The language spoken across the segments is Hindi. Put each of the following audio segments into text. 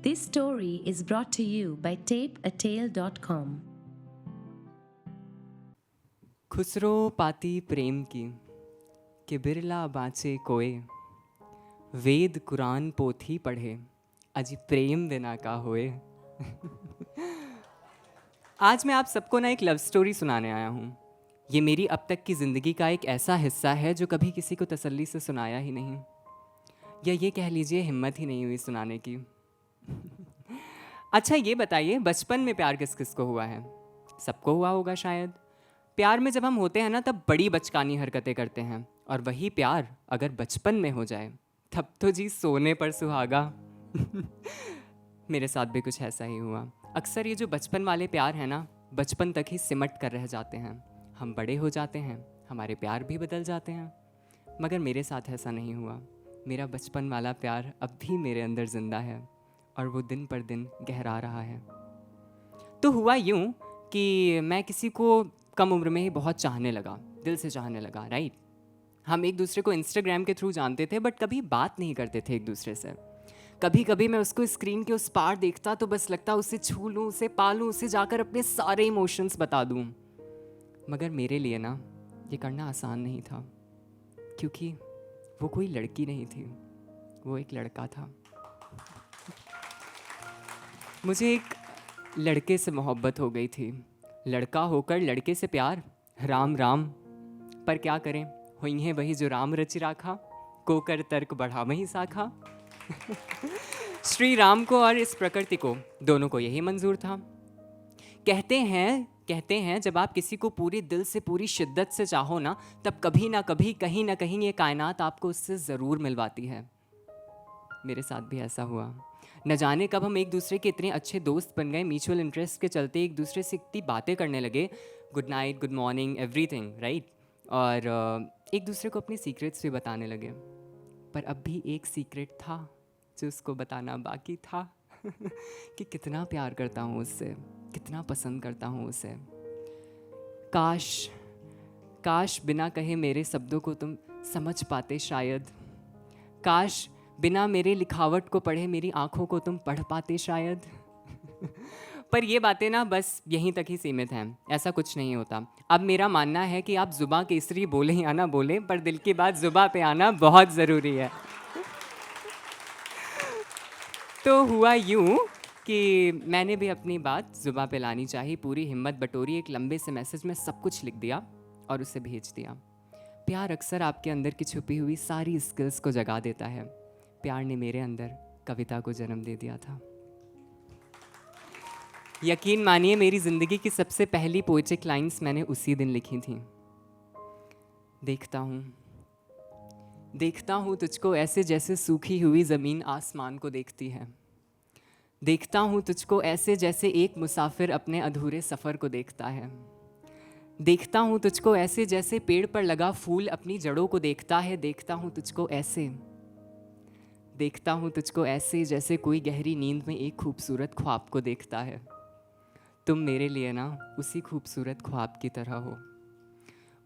This story is brought to you by tapeatale.com. Khusro पाती प्रेम की कि बिरला बाँचे कोय, वेद कुरान पोथी पढ़े अजी प्रेम बिना का होए। आज मैं आप सबको ना एक लव स्टोरी सुनाने आया हूँ। ये मेरी अब तक की ज़िंदगी का एक ऐसा हिस्सा है जो कभी किसी को तसल्ली से सुनाया ही नहीं, या ये कह लीजिए हिम्मत ही नहीं हुई सुनाने की। अच्छा ये बताइए, बचपन में प्यार किस किस को हुआ है? सबको हुआ होगा शायद। प्यार में जब हम होते हैं ना, तब बड़ी बचकानी हरकतें करते हैं, और वही प्यार अगर बचपन में हो जाए तब तो जी सोने पर सुहागा। मेरे साथ भी कुछ ऐसा ही हुआ। अक्सर ये जो बचपन वाले प्यार है ना, बचपन तक ही सिमट कर रह जाते हैं। हम बड़े हो जाते हैं, हमारे प्यार भी बदल जाते हैं, मगर मेरे साथ ऐसा नहीं हुआ। मेरा बचपन वाला प्यार अब भी मेरे अंदर जिंदा है, और वो दिन पर दिन गहरा रहा है। तो हुआ यूं कि मैं किसी को कम उम्र में ही बहुत चाहने लगा, दिल से चाहने लगा, राइट। हम एक दूसरे को इंस्टाग्राम के थ्रू जानते थे, बट कभी बात नहीं करते थे एक दूसरे से। कभी कभी मैं उसको स्क्रीन के उस पार देखता तो बस लगता उसे छू लूँ, उसे पालूँ, उसे जाकर अपने सारे इमोशंस बता दूँ। मगर मेरे लिए ना ये करना आसान नहीं था, क्योंकि वो कोई लड़की नहीं थी, वो एक लड़का था। मुझे एक लड़के से मोहब्बत हो गई थी। लड़का होकर लड़के से प्यार, राम राम। पर क्या करें, हुई है वही जो राम रचि राखा, को कर तर्क बढ़ा वही साखा। श्री राम को और इस प्रकृति को, दोनों को यही मंजूर था। कहते हैं जब आप किसी को पूरे दिल से, पूरी शिद्दत से चाहो ना, तब कभी ना कभी, कहीं ना कहीं ये कायनात आपको उससे ज़रूर मिलवाती है। मेरे साथ भी ऐसा हुआ। न जाने कब हम एक दूसरे के इतने अच्छे दोस्त बन गए, म्यूचुअल इंटरेस्ट के चलते एक दूसरे से इतनी बातें करने लगे, good night, good morning, everything, right. और एक दूसरे को अपने सीक्रेट्स भी बताने लगे। पर अब भी एक सीक्रेट था जो उसको बताना बाकी था। कि कितना प्यार करता हूँ उससे, कितना पसंद करता हूँ उसे। काश बिना कहे मेरे शब्दों को तुम समझ पाते शायद। काश बिना मेरे लिखावट को पढ़े मेरी आंखों को तुम पढ़ पाते शायद। पर ये बातें ना बस यहीं तक ही सीमित हैं, ऐसा कुछ नहीं होता। अब मेरा मानना है कि आप जुबां केसरी बोले या ना बोले, पर दिल की बात जुबां पे आना बहुत ज़रूरी है। तो हुआ यूं कि मैंने भी अपनी बात जुबां पे लानी चाहिए, पूरी हिम्मत बटोरी, एक लंबे से मैसेज में सब कुछ लिख दिया और उसे भेज दिया। प्यार अक्सर आपके अंदर की छुपी हुई सारी स्किल्स को जगा देता है। प्यार ने मेरे अंदर कविता को जन्म दे दिया था। यकीन मानिए, मेरी जिंदगी की सबसे पहली पोएटिक लाइंस मैंने उसी दिन लिखी थी। देखता हूँ तुझको ऐसे जैसे सूखी हुई ज़मीन आसमान को देखती है। देखता हूँ तुझको ऐसे जैसे एक मुसाफिर अपने अधूरे सफ़र को देखता है। देखता हूँ तुझको ऐसे जैसे पेड़ पर लगा फूल अपनी जड़ों को देखता है। देखता हूँ तुझको ऐसे जैसे कोई गहरी नींद में एक खूबसूरत ख्वाब को देखता है। तुम मेरे लिए ना उसी खूबसूरत ख्वाब की तरह हो।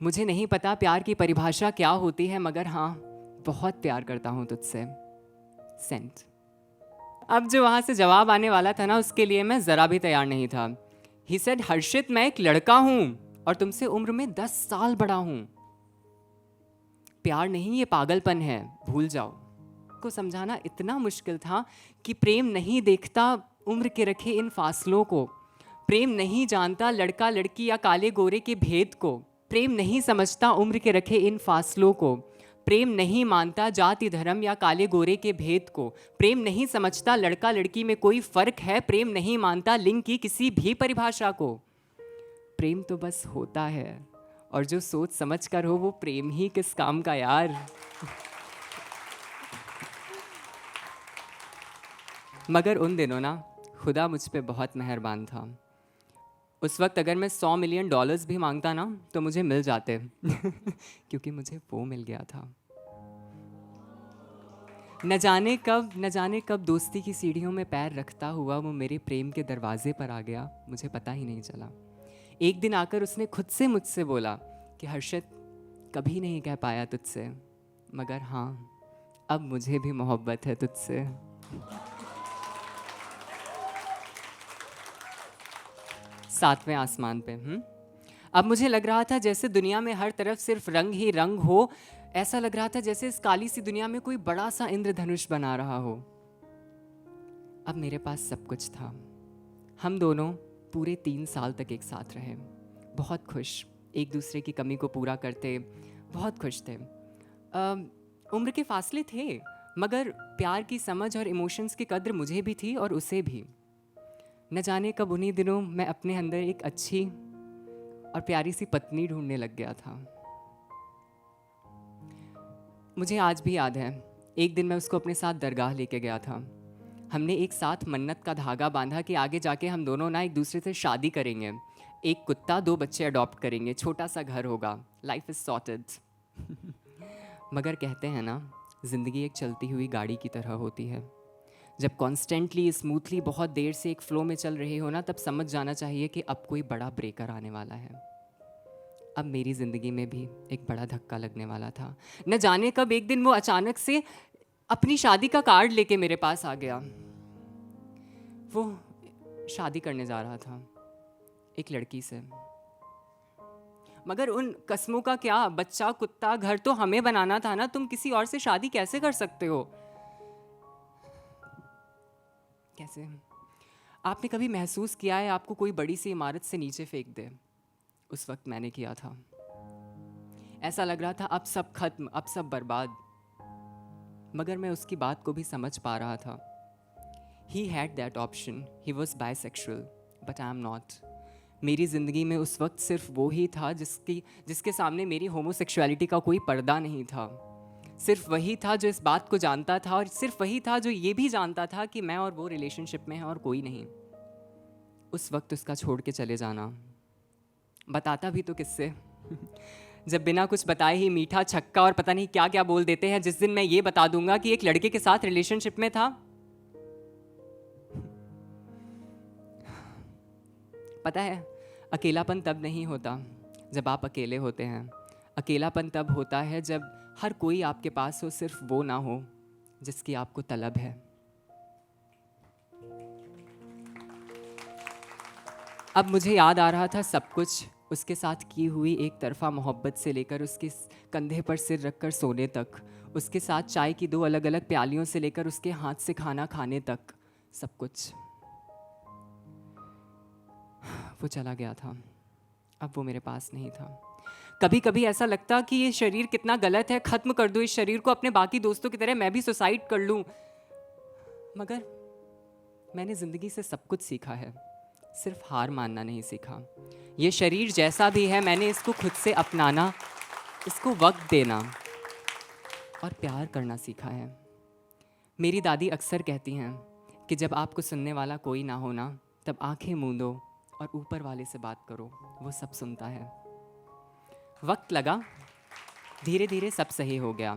मुझे नहीं पता प्यार की परिभाषा क्या होती है, मगर हाँ, बहुत प्यार करता हूँ तुझसे। सेंट। अब जो वहाँ से जवाब आने वाला था ना, उसके लिए मैं ज़रा भी तैयार नहीं था। ही सेड, हर्षित, मैं एक लड़का हूँ और तुमसे उम्र में 10 साल बड़ा हूँ। प्यार नहीं, ये पागलपन है, भूल जाओ। को समझाना इतना मुश्किल था कि प्रेम नहीं देखता उम्र के रखे इन फासलों को। प्रेम नहीं जानता लड़का लड़की या काले गोरे के भेद को। प्रेम नहीं समझता उम्र के रखे इन फासलों को। प्रेम नहीं मानता जाति धर्म या काले गोरे के भेद को। प्रेम नहीं समझता लड़का लड़की में कोई फर्क है। प्रेम नहीं मानता लिंग की किसी भी परिभाषा को। प्रेम तो बस होता है, और जो सोच समझ कर हो वो प्रेम ही किस काम का यार। मगर उन दिनों ना खुदा मुझ पे बहुत मेहरबान था। उस वक्त अगर मैं $100 मिलियन भी मांगता ना तो मुझे मिल जाते। क्योंकि मुझे वो मिल गया था। न जाने कब दोस्ती की सीढ़ियों में पैर रखता हुआ वो मेरे प्रेम के दरवाजे पर आ गया, मुझे पता ही नहीं चला। एक दिन आकर उसने खुद से मुझसे बोला कि हर्षित, कभी नहीं कह पाया तुझसे, मगर हाँ, अब मुझे भी मोहब्बत है तुझसे। 7वें आसमान पे। अब मुझे लग रहा था जैसे दुनिया में हर तरफ सिर्फ रंग ही रंग हो। ऐसा लग रहा था जैसे इस काली सी दुनिया में कोई बड़ा सा इंद्रधनुष बना रहा हो। अब मेरे पास सब कुछ था। हम दोनों पूरे 3 साल तक एक साथ रहे, बहुत खुश, एक दूसरे की कमी को पूरा करते, बहुत खुश थे। उम्र के फासले थे, मगर प्यार की समझ और इमोशंस की कद्र मुझे भी थी और उसे भी। न जाने कब उन्हीं दिनों मैं अपने अंदर एक अच्छी और प्यारी सी पत्नी ढूंढने लग गया था। मुझे आज भी याद है, एक दिन मैं उसको अपने साथ दरगाह लेके गया था। हमने एक साथ मन्नत का धागा बांधा कि आगे जाके हम दोनों ना एक दूसरे से शादी करेंगे, एक कुत्ता, 2 बच्चे अडॉप्ट करेंगे, छोटा सा घर होगा, लाइफ इज सॉर्टेड। मगर कहते हैं ना, ज़िंदगी एक चलती हुई गाड़ी की तरह होती है। जब कॉन्स्टेंटली स्मूथली बहुत देर से एक फ़्लो में चल रहे हो ना, तब समझ जाना चाहिए कि अब कोई बड़ा ब्रेकर आने वाला है। अब मेरी ज़िंदगी में भी एक बड़ा धक्का लगने वाला था। न जाने कब एक दिन वो अचानक से अपनी शादी का कार्ड लेके मेरे पास आ गया। वो शादी करने जा रहा था एक लड़की से, मगर उन कस्मों का क्या, बच्चा, कुत्ता, घर तो हमें बनाना था ना। तुम किसी और से शादी कैसे कर सकते हो? कैसे? आपने कभी महसूस किया है आपको कोई बड़ी सी इमारत से नीचे फेंक दे? उस वक्त मैंने किया था। ऐसा लग रहा था अब सब खत्म, अब सब बर्बाद। मगर मैं उसकी बात को भी समझ पा रहा था। He had that option. He was bisexual, but I am not. मेरी ज़िंदगी में उस वक्त सिर्फ वो ही था जिसके सामने मेरी होमोसेक्सुअलिटी का कोई पर्दा नहीं था। सिर्फ वही था जो इस बात को जानता था, और सिर्फ वही था जो ये भी जानता था कि मैं और वो रिलेशनशिप में हैं और कोई नहीं। उस वक्त उसका छोड़ के चले जाना, बताता भी तो किससे? जब बिना कुछ बताए ही मीठा, छक्का और पता नहीं क्या क्या बोल देते हैं। जिस दिन मैं ये बता दूंगा कि एक लड़के के साथ रिलेशनशिप में था, पता है, अकेलापन तब नहीं होता जब आप अकेले होते हैं। अकेलापन तब होता है जब हर कोई आपके पास हो, सिर्फ वो ना हो जिसकी आपको तलब है। अब मुझे याद आ रहा था सब कुछ, उसके साथ की हुई एक तरफा मोहब्बत से लेकर उसके कंधे पर सिर रखकर सोने तक, उसके साथ चाय की 2 अलग अलग प्यालियों से लेकर उसके हाथ से खाना खाने तक, सब कुछ। वो चला गया था, अब वो मेरे पास नहीं था। कभी कभी ऐसा लगता कि ये शरीर कितना गलत है, ख़त्म कर दो इस शरीर को, अपने बाकी दोस्तों की तरह मैं भी सुसाइड कर लूं। मगर मैंने ज़िंदगी से सब कुछ सीखा है, सिर्फ हार मानना नहीं सीखा। ये शरीर जैसा भी है, मैंने इसको खुद से अपनाना, इसको वक्त देना और प्यार करना सीखा है। मेरी दादी अक्सर कहती हैं कि जब आपको सुनने वाला कोई ना हो ना, तब आंखें मूंदो और ऊपर वाले से बात करो, वो सब सुनता है। वक्त लगा, धीरे धीरे सब सही हो गया।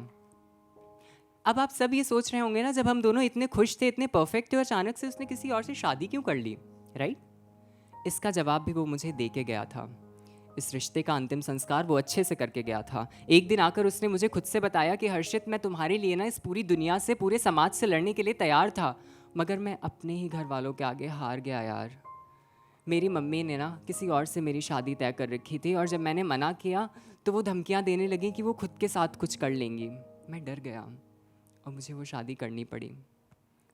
अब आप सब ये सोच रहे होंगे ना, जब हम दोनों इतने खुश थे, इतने परफेक्ट थे, और अचानक से उसने किसी और से शादी क्यों कर ली, राइट? इसका जवाब भी वो मुझे दे के गया था। इस रिश्ते का अंतिम संस्कार वो अच्छे से करके गया था। एक दिन आकर उसने मुझे खुद से बताया कि हर्षित, मैं तुम्हारे लिए ना इस पूरी दुनिया से, पूरे समाज से लड़ने के लिए तैयार था, मगर मैं अपने ही घर वालों के आगे हार गया यार। मेरी मम्मी ने ना किसी और से मेरी शादी तय कर रखी थी, और जब मैंने मना किया तो वो धमकियाँ देने लगी कि वो खुद के साथ कुछ कर लेंगी। मैं डर गया और मुझे वो शादी करनी पड़ी।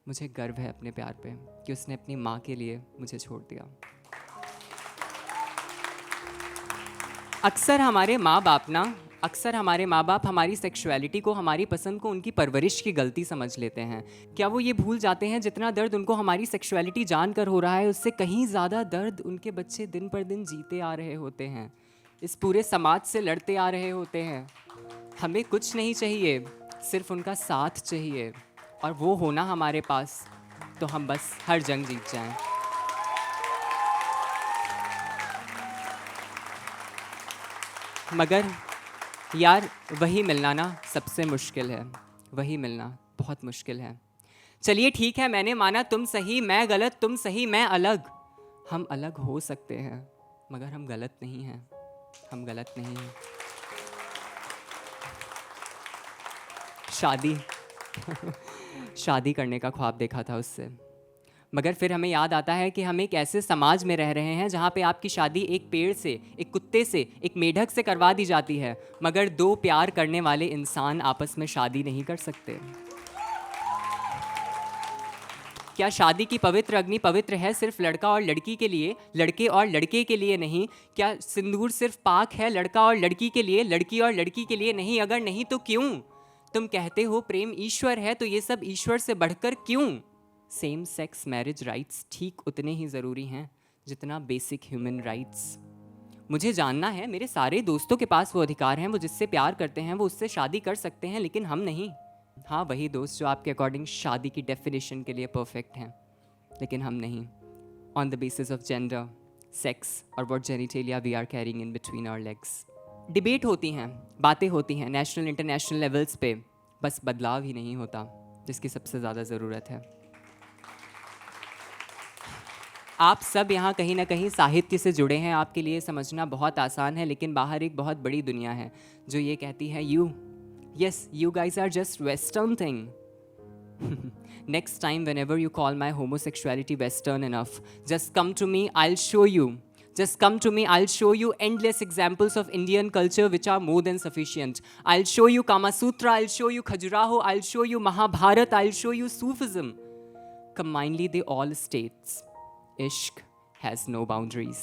मुझे गर्व है अपने प्यार पे कि उसने अपनी माँ के लिए मुझे छोड़ दिया। अक्सर हमारे माँ बाप हमारी सेक्सुअलिटी को, हमारी पसंद को उनकी परवरिश की गलती समझ लेते हैं। क्या वो ये भूल जाते हैं जितना दर्द उनको हमारी सेक्सुअलिटी जानकर हो रहा है, उससे कहीं ज़्यादा दर्द उनके बच्चे दिन पर दिन जीते आ रहे होते हैं, इस पूरे समाज से लड़ते आ रहे होते हैं। हमें कुछ नहीं चाहिए, सिर्फ उनका साथ चाहिए, और वो होना हमारे पास, तो हम बस हर जंग जीत जाएं। मगर यार, वही मिलना ना सबसे मुश्किल है, वही मिलना बहुत मुश्किल है। चलिए ठीक है, मैंने माना तुम सही मैं गलत, तुम सही मैं अलग। हम अलग हो सकते हैं, मगर हम गलत नहीं हैं, हम गलत नहीं हैं। शादी शादी करने का ख्वाब देखा था उससे, मगर फिर हमें याद आता है कि हम एक ऐसे समाज में रह रहे हैं जहाँ पे आपकी शादी एक पेड़ से, एक कुत्ते से, एक मेढक से करवा दी जाती है, मगर दो प्यार करने वाले इंसान आपस में शादी नहीं कर सकते। क्या शादी की पवित्र अग्नि पवित्र है सिर्फ लड़का और लड़की के लिए, लड़के और लड़के के लिए नहीं? क्या सिंदूर सिर्फ पाक है लड़का और लड़की के लिए, लड़की और लड़की के लिए नहीं? अगर नहीं तो क्यों? तुम कहते हो प्रेम ईश्वर है, तो ये सब ईश्वर से बढ़कर क्यों? सेम सेक्स मैरिज राइट्स ठीक उतने ही ज़रूरी हैं जितना बेसिक ह्यूमन राइट्स। मुझे जानना है, मेरे सारे दोस्तों के पास वो अधिकार हैं, वो जिससे प्यार करते हैं वो उससे शादी कर सकते हैं, लेकिन हम नहीं। हाँ, वही दोस्त जो आपके अकॉर्डिंग शादी की डेफिनेशन के लिए परफेक्ट हैं, लेकिन हम नहीं। On the basis of gender, sex और what genitalia we are carrying in between our legs. Debate होती हैं, बातें होती हैं नेशनल इंटरनेशनल लेवल्स पे, बस बदलाव ही नहीं होता जिसकी सबसे ज़्यादा ज़रूरत है। आप सब यहाँ कहीं ना कहीं साहित्य से जुड़े हैं, आपके लिए समझना बहुत आसान है, लेकिन बाहर एक बहुत बड़ी दुनिया है जो ये कहती है yes you guys are just western thing. Next time whenever you call my homosexuality western enough, just come to me, I'll show you. Just come to me, I'll show you endless examples of Indian culture which are more than sufficient. I'll show you Kama Sutra, I'll show you Khajuraho, I'll show you Mahabharata, I'll show you Sufism. Combinedly they all states Ishq has no boundaries.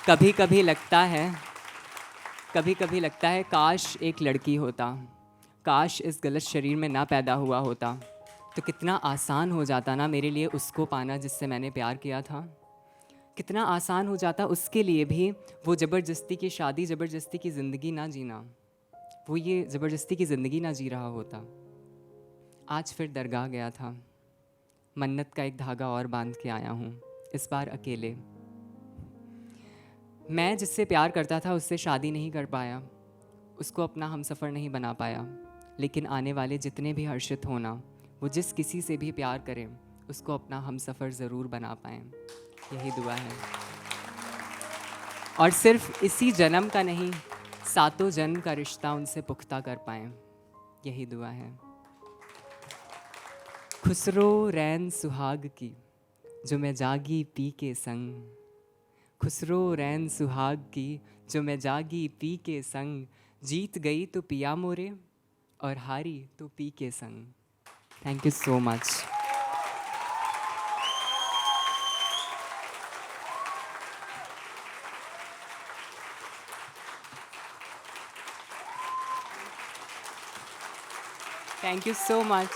कभी कभी लगता है काश एक लड़की होता, काश इस गलत शरीर में ना पैदा हुआ होता, तो कितना आसान हो जाता ना मेरे लिए उसको पाना जिससे मैंने प्यार किया था। कितना आसान हो जाता उसके लिए भी वो ज़बरदस्ती की शादी, ज़बरदस्ती की ज़िंदगी ना जीना, वो ये ज़बरदस्ती की ज़िंदगी ना जी रहा होता। आज फिर दरगाह गया था, मन्नत का एक धागा और बांध के आया हूँ, इस बार अकेले। मैं जिससे प्यार करता था उससे शादी नहीं कर पाया, उसको अपना हमसफ़र नहीं बना पाया, लेकिन आने वाले जितने भी हर्षित होना, वो जिस किसी से भी प्यार करें उसको अपना हमसफ़र ज़रूर बना पाएँ, यही दुआ है। और सिर्फ इसी जन्म का नहीं, सातों जन्म का रिश्ता उनसे पुख्ता कर पाएँ, यही दुआ है। खुसरो रैन सुहाग की जो मैं जागी पी के संग, खुसरो रैन सुहाग की जो मैं जागी पी के संग, जीत गई तो पिया मोरे और हारी तो पी के संग। Thank you so much. Thank you so much.